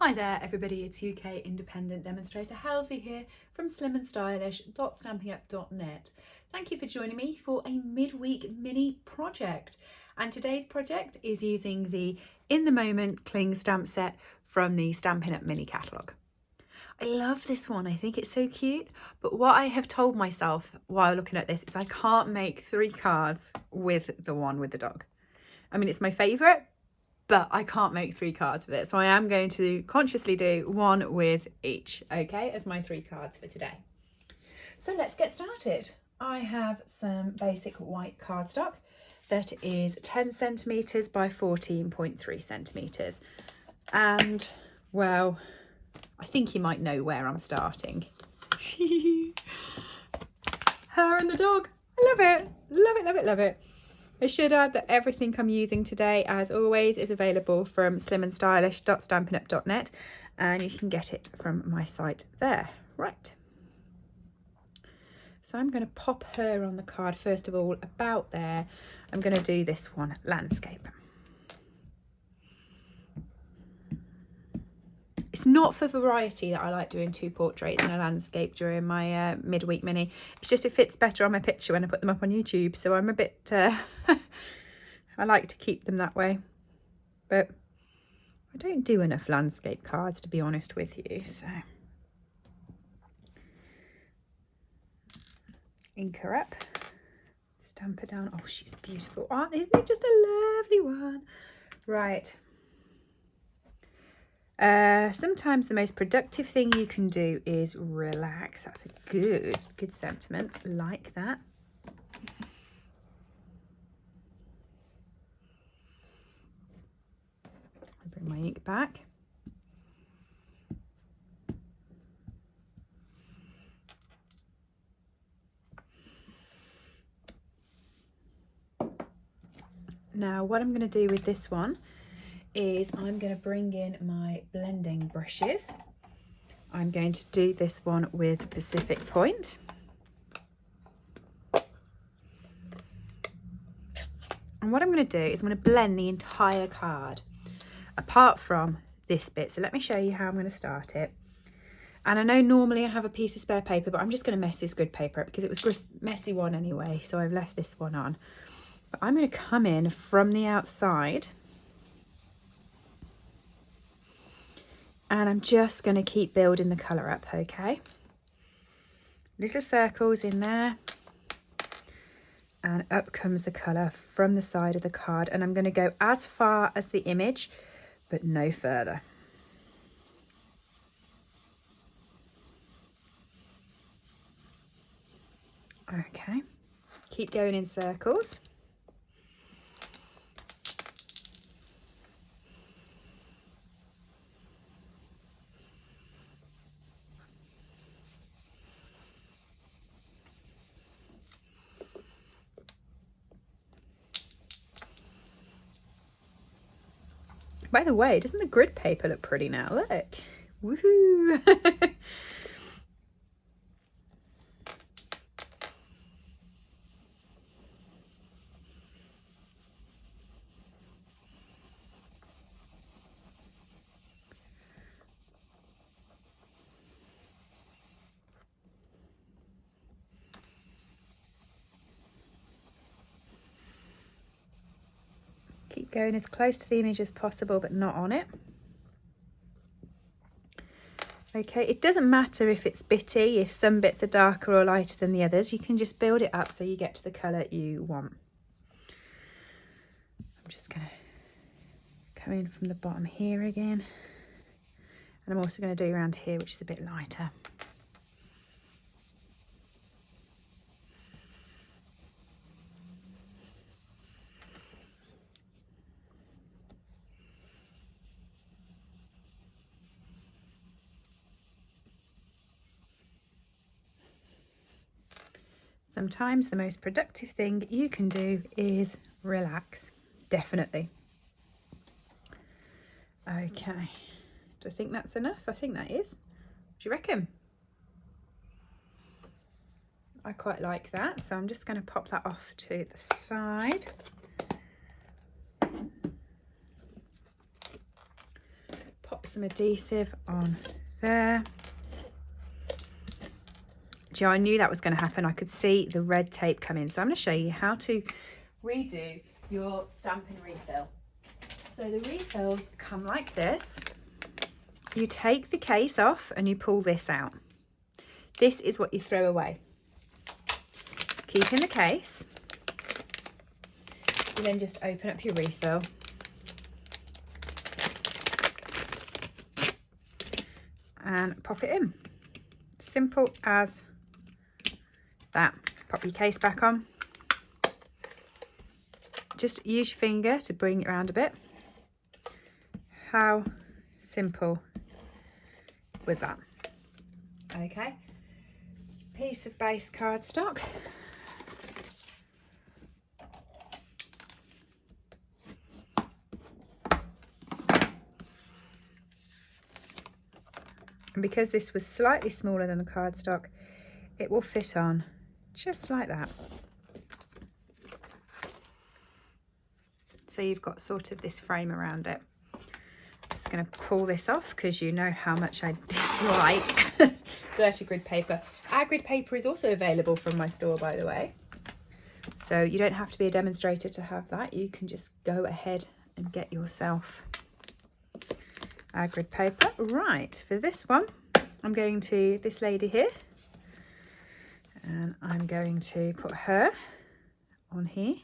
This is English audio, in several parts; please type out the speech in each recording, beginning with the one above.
Hi there everybody, it's UK independent demonstrator Helzie here from SlimmandStylish.stampinup.net. Thank you for joining me for a midweek mini project, and today's project is using the In the Moment cling stamp set from the Stampin' Up mini catalogue. I love this one, I think it's so cute, but what I have told myself while looking at this is I can't make 3 cards with the one with the dog. I mean, it's my favourite, but I can't make 3 cards with it. So I am going to consciously do one with each, okay, as my 3 cards for today. So let's get started. I have some basic white cardstock that is 10 centimetres by 14.3 centimetres. And, well, I think you might know where I'm starting. Her and the dog. I love it. Love it, love it, love it. I should add that everything I'm using today, as always, is available from SlimmandStylish.stampinup.net, and you can get it from my site there. Right. So I'm going to pop her on the card first of all, about there. I'm going to do this one, landscape. It's not for variety that I like doing 2 portraits and a landscape during my midweek mini. It's just it fits better on my picture when I put them up on YouTube. So I'm a bit, I like to keep them that way. But I don't do enough landscape cards, to be honest with you. So ink her up, stamp her down. Oh, she's beautiful. Isn't it just a lovely one? Right. Sometimes the most productive thing you can do is relax. That's a good sentiment. Like that. I bring my ink back. Now what I'm going to do with this one is I'm going to bring in my blending brushes. I'm going to do this one with Pacific Point. And what I'm going to do is I'm going to blend the entire card, apart from this bit. So let me show you how I'm going to start it. And I know normally I have a piece of spare paper, but I'm just going to mess this grid paper up because it was just a messy one anyway. So I've left this one on. But I'm going to come in from the outside. And I'm just going to keep building the colour up, okay? Little circles in there. And up comes the colour from the side of the card. And I'm going to go as far as the image, but no further. Okay, keep going in circles. By the way, doesn't the grid paper look pretty now? Look. Woohoo! Keep going as close to the image as possible, but not on it. Okay, it doesn't matter if it's bitty, if some bits are darker or lighter than the others. You can just build it up so you get to the colour you want. I'm just going to come in from the bottom here again. And I'm also going to do around here, which is a bit lighter. Sometimes the most productive thing you can do is relax, definitely. Okay, do I think that's enough? I think that is. What do you reckon? I quite like that, so I'm just going to pop that off to the side. Pop some adhesive on there. Do you know, I knew that was going to happen. I could see the red tape come in. So I'm going to show you how to redo your Stampin' refill. So the refills come like this. You take the case off and you pull this out. This is what you throw away. Keep in the case. You then just open up your refill. And pop it in. Simple as that. Pop your case back on. Just use your finger to bring it around a bit. How simple was that? Okay. Piece of base cardstock. And because this was slightly smaller than the cardstock, it will fit on just like that. So you've got sort of this frame around it. Just going to pull this off because you know how much I dislike dirty grid paper. Our grid paper is also available from my store, by the way. So you don't have to be a demonstrator to have that. You can just go ahead and get yourself our grid paper. Right, for this one, I'm going to this lady here. And I'm going to put her on here.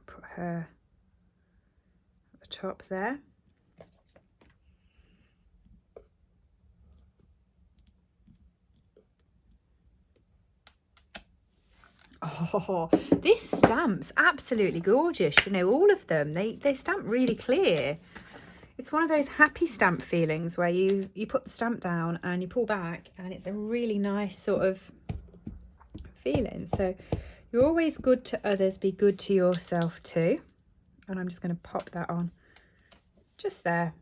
Put her at the top there. Oh, this stamp's absolutely gorgeous. You know, all of them, they stamp really clear. It's one of those happy stamp feelings where you put the stamp down and you pull back and it's a really nice sort of feeling. So you're always good to others, be good to yourself too. And I'm just going to pop that on just there.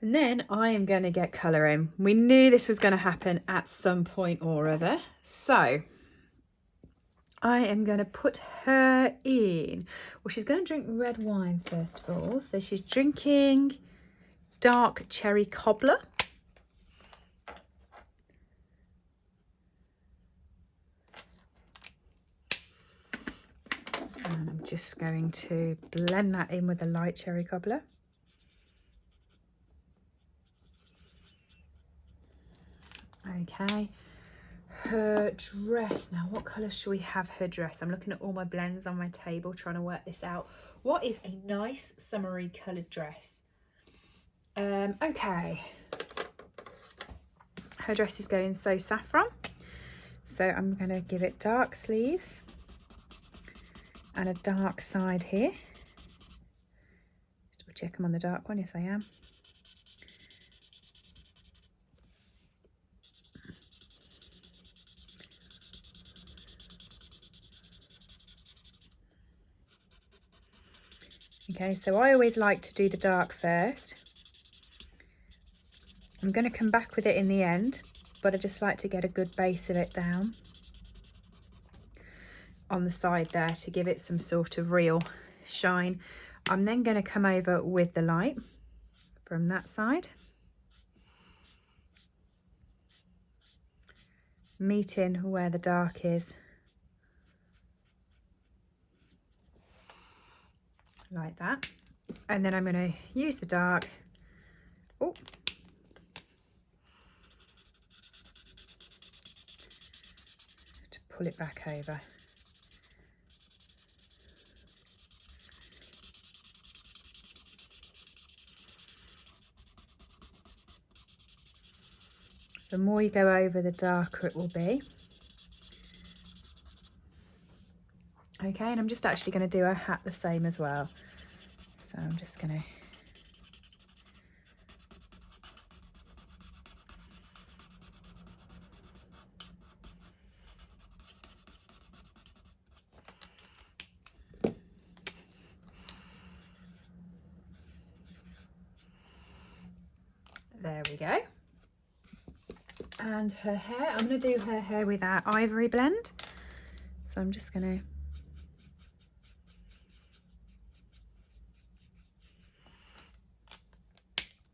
And then I am going to get colour in. We knew this was going to happen at some point or other. So I am going to put her in. Well, she's going to drink red wine first of all. So she's drinking dark cherry cobbler. And I'm just going to blend that in with the light cherry cobbler. Okay. Her dress, now what colour should we have her dress? I'm looking at all my blends on my table trying to work this out. What is a nice summery coloured dress? Okay, her dress is going so saffron, so I'm going to give it dark sleeves and a dark side here. Just double check I'm on the dark one. Yes, I am. Okay, so I always like to do the dark first. I'm going to come back with it in the end, but I just like to get a good base of it down on the side there to give it some sort of real shine. I'm then going to come over with the light from that side, meeting where the dark is, like that. And then I'm going to use the dark to pull it back over. The more you go over, the darker it will be. Okay, and I'm just actually going to do her hat the same as well. So I'm just going to There we go. And her hair, I'm going to do her hair with our ivory blend. So I'm just going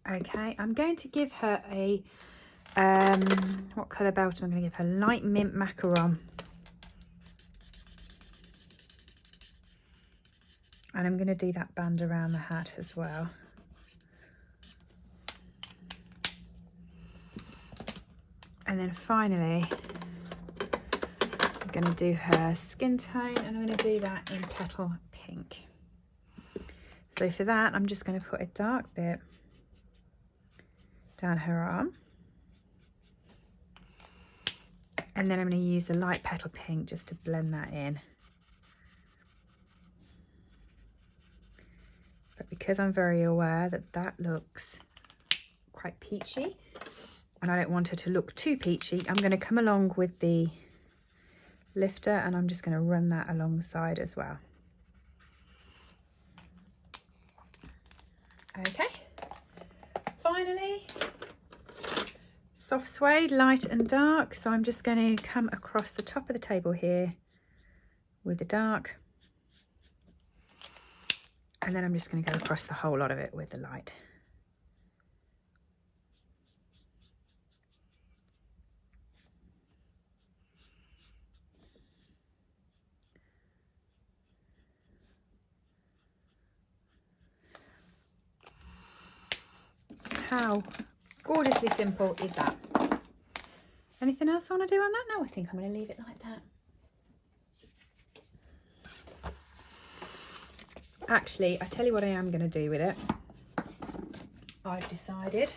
to... Okay, I'm going to give her a, what colour belt am I going to give her? Light mint macaron. And I'm going to do that band around the hat as well. And then finally, I'm going to do her skin tone, and I'm going to do that in Petal Pink. So for that, I'm just going to put a dark bit down her arm. And then I'm going to use the light Petal Pink just to blend that in. But because I'm very aware that that looks quite peachy, and I don't want her to look too peachy, I'm going to come along with the lifter and I'm just going to run that alongside as well. Okay, finally, soft suede, light and dark. So I'm just going to come across the top of the table here with the dark, and then I'm just going to go across the whole lot of it with the light. How gorgeously simple is that? Anything else I want to do on that? No, I think I'm going to leave it like that. Actually, I tell you what I am going to do with it. I've decided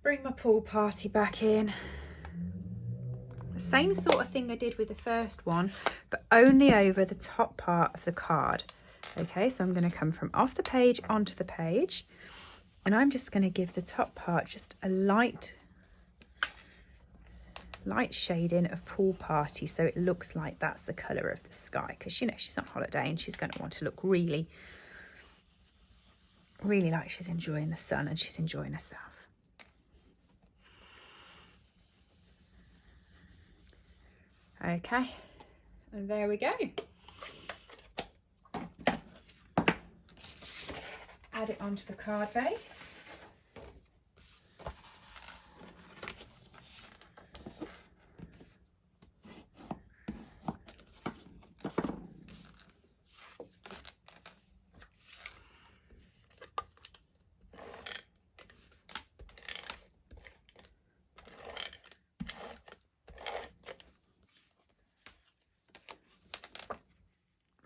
bring my pool party back in. The same sort of thing I did with the first one, but only over the top part of the card. Okay, so I'm going to come from off the page onto the page, and I'm just going to give the top part just a light shading of pool party, so it looks like that's the colour of the sky, because you know she's on holiday and she's going to want to look really like she's enjoying the sun and she's enjoying herself. Okay, and there we go. Add it onto the card base.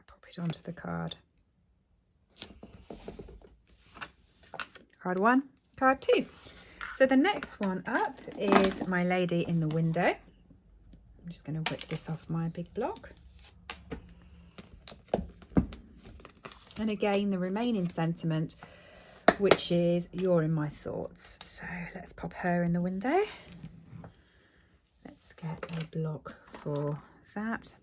Pop it onto the card. Card 1, card 2. So the next one up is my lady in the window. I'm just going to whip this off my big block. And again, the remaining sentiment, which is you're in my thoughts. So let's pop her in the window. Let's get a block for that.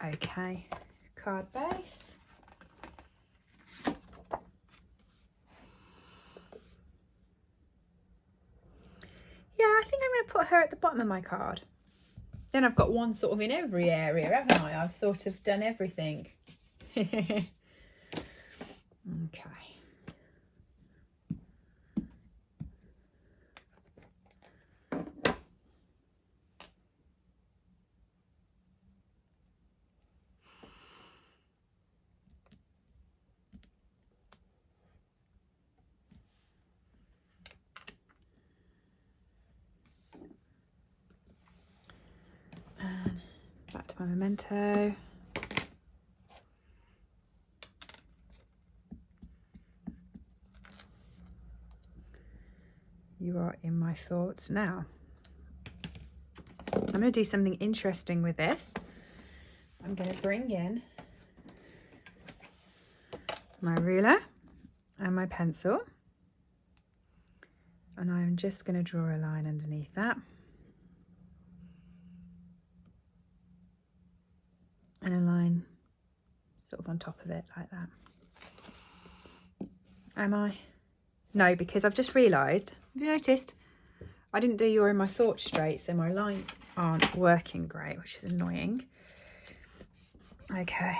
Okay, card base. Yeah, I think I'm going to put her at the bottom of my card. Then I've got one sort of in every area, haven't I? I've sort of done everything. Okay. And back to my memento. You are in my thoughts now. I'm going to do something interesting with this. I'm going to bring in my ruler and my pencil, and I'm just going to draw a line underneath that and a line sort of on top of it like that. Am I? No, because I've just realised, have you noticed? I didn't do You're in My Thoughts straight, so my lines aren't working great, which is annoying. Okay.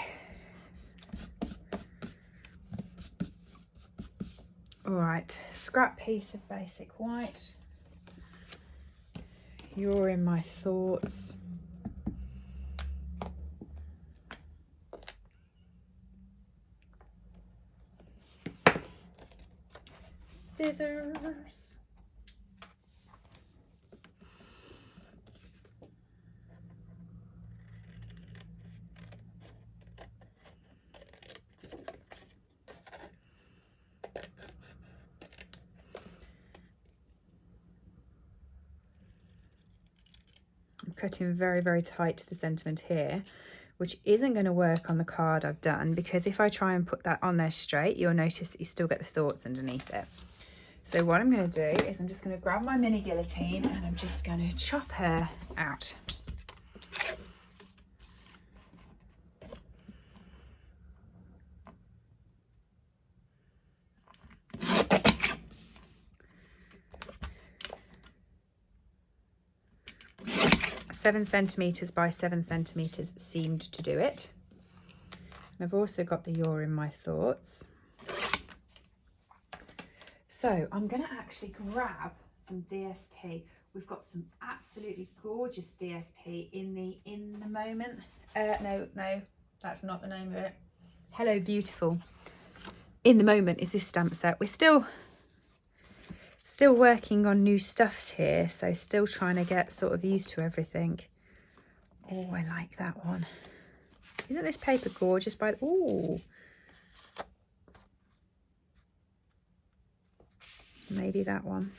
All right, scrap piece of basic white. You're in My Thoughts. Scissors. I'm cutting very, very tight to the sentiment here, which isn't going to work on the card I've done, because if I try and put that on there straight, you'll notice that you still get the thoughts underneath it. So what I'm going to do is I'm just going to grab my mini guillotine and I'm just going to chop her out. Seven centimetres by 7 centimetres seemed to do it. And I've also got the You're in My Thoughts. So I'm going to actually grab some DSP. We've got some absolutely gorgeous DSP in the moment. No, that's not the name of it. Hello Beautiful. In the Moment is this stamp set. We're still working on new stuffs here, so still trying to get sort of used to everything. Oh, I like that one. Isn't this paper gorgeous? Oh, maybe that one.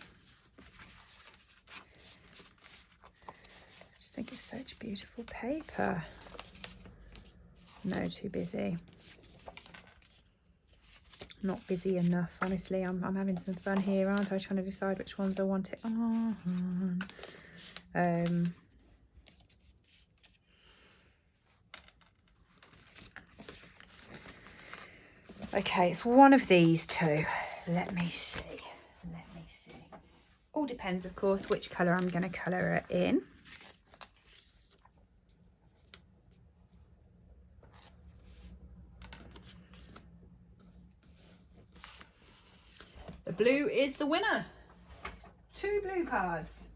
I just think it's such beautiful paper. No, too busy. Not busy enough, honestly. I'm having some fun here, aren't I, trying to decide which ones I want it on. Okay, it's one of these two. Let me see. All depends, of course, which colour I'm going to colour it in. The blue is the winner. 2 blue cards.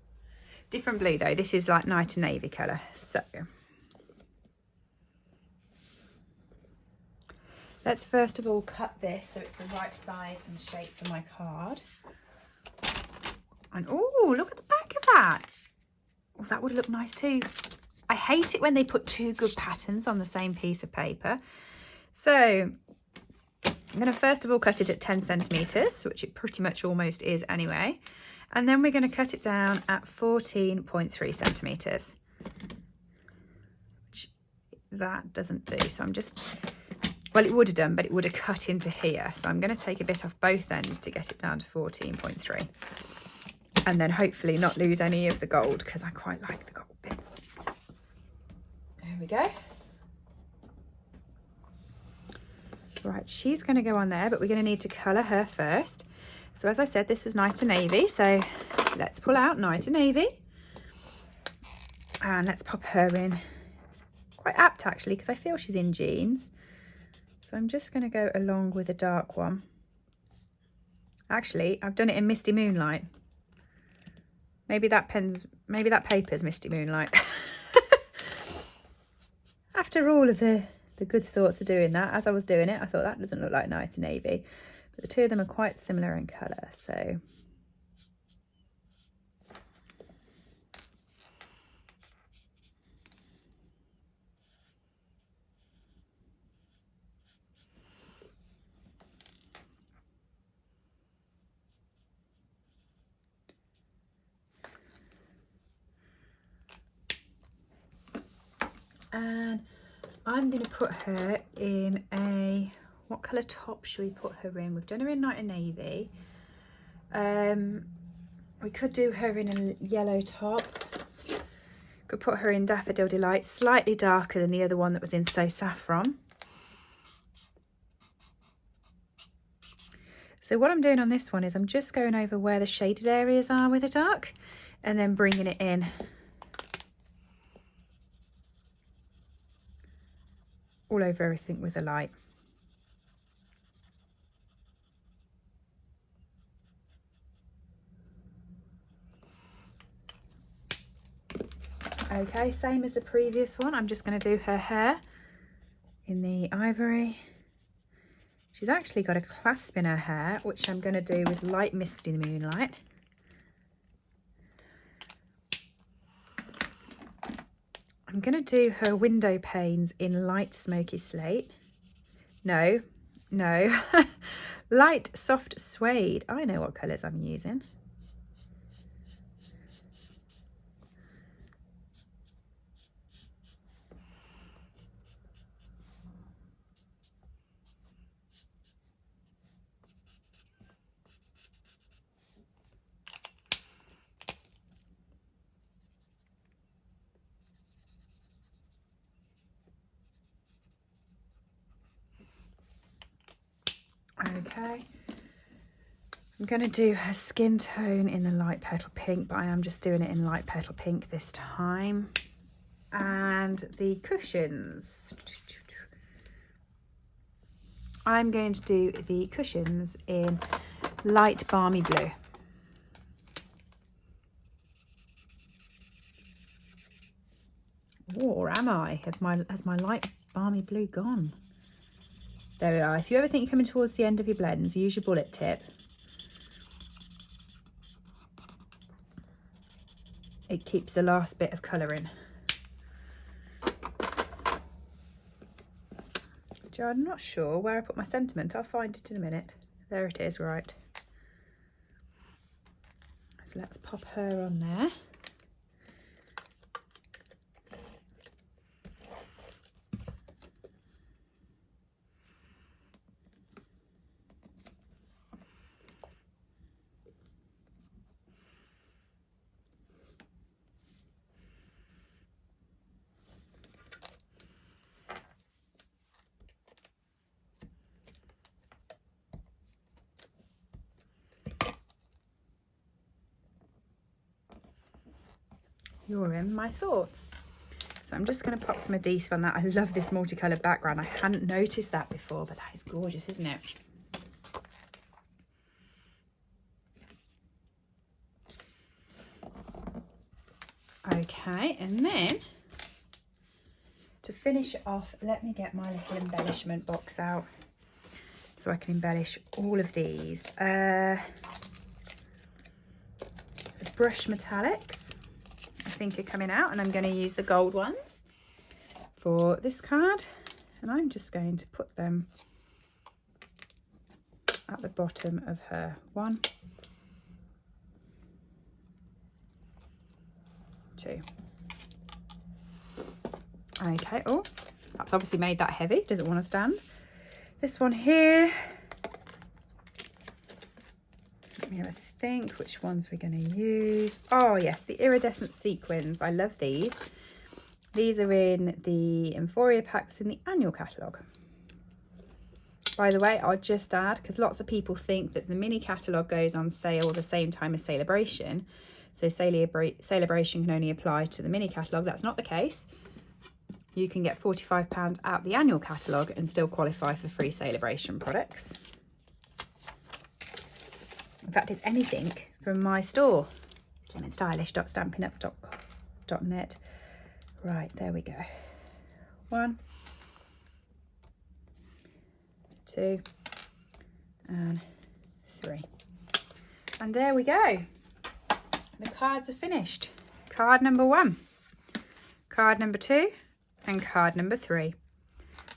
Different blue though. This is like night and navy colour. So let's first of all cut this so it's the right size and shape for my card. And oh, look at the back of that. Oh, that would look nice too. I hate it when they put 2 good patterns on the same piece of paper. So I'm going to first of all cut it at 10 centimetres, which it pretty much almost is anyway. And then we're going to cut it down at 14.3 centimetres, which that doesn't do. So I'm just, well, it would have done, but it would have cut into here. So I'm going to take a bit off both ends to get it down to 14.3. And then hopefully not lose any of the gold, because I quite like the gold bits. There we go. Right, she's going to go on there, but we're going to need to colour her first. So as I said, this was night and navy, so let's pull out night and navy. And let's pop her in. Quite apt actually, because I feel she's in jeans. So I'm just going to go along with a dark one. Actually, I've done it in Misty Moonlight. Maybe that paper's Misty Moonlight. After all of the good thoughts of doing that, as I was doing it, I thought that doesn't look like night and navy. But the two of them are quite similar in colour, so. And I'm going to put her in a, what colour top should we put her in? We've done her in night and navy. We could do her in a yellow top. Could put her in Daffodil Delight, slightly darker than the other one that was in So Saffron. So what I'm doing on this one is I'm just going over where the shaded areas are with the dark and then bringing it in all over everything with the light. Okay, same as the previous one. I'm just going to do her hair in the ivory. She's actually got a clasp in her hair, which I'm going to do with light misty moonlight. I'm going to do her window panes in light smoky slate. No, light soft suede. I know what colours I'm using. Okay, I'm going to do her skin tone in the light petal pink, but I am just doing it in light petal pink this time. And the cushions, I'm going to do the cushions in light balmy blue. Or am I? Has my light balmy blue gone? There we are. If you ever think you're coming towards the end of your blends, use your bullet tip. It keeps the last bit of colour in. I'm not sure where I put my sentiment. I'll find it in a minute. There it is, right. So let's pop her on there. You're in my thoughts. So I'm just going to pop some adhesive on that. I love this multicoloured background. I hadn't noticed that before, but that is gorgeous, isn't it? Okay, and then to finish it off, let me get my little embellishment box out so I can embellish all of these. Brush metallics, I think, are coming out, and I'm going to use the gold ones for this card, and I'm just going to put them at the bottom of her. 1, 2. Okay, oh, that's obviously made that heavy, doesn't want to stand. This one here, let me have a think which ones we're going to use. Oh yes, the iridescent sequins. I love these. These are in the Euphoria packs in the annual catalogue. By the way, I'll just add, because lots of people think that the mini catalogue goes on sale the same time as Celebration. So Celebration can only apply to the mini catalogue. That's not the case. You can get £45 out the annual catalogue and still qualify for free Celebration products. In fact, it's anything from my store, SlimmandStylish.stampinup.net. Right, there we go. 1, 2, and 3. And there we go. The cards are finished. Card number 1, card number 2, and card number 3.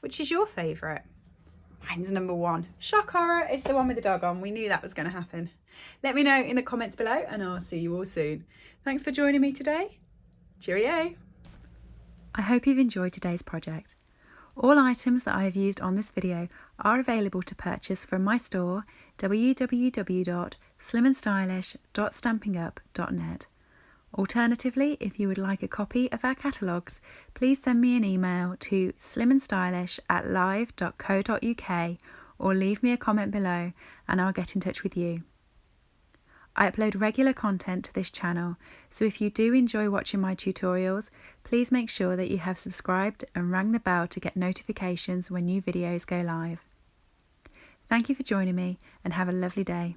Which is your favourite? Mine's number 1. Shock horror, it's the one with the dog on. We knew that was going to happen. Let me know in the comments below, and I'll see you all soon. Thanks for joining me today. Cheerio. I hope you've enjoyed today's project. All items that I have used on this video are available to purchase from my store, www.SlimmandStylish.stampinup.net. Alternatively, if you would like a copy of our catalogues, please send me an email to slimandstylish@live.co.uk or leave me a comment below and I'll get in touch with you. I upload regular content to this channel, so if you do enjoy watching my tutorials, please make sure that you have subscribed and rang the bell to get notifications when new videos go live. Thank you for joining me and have a lovely day.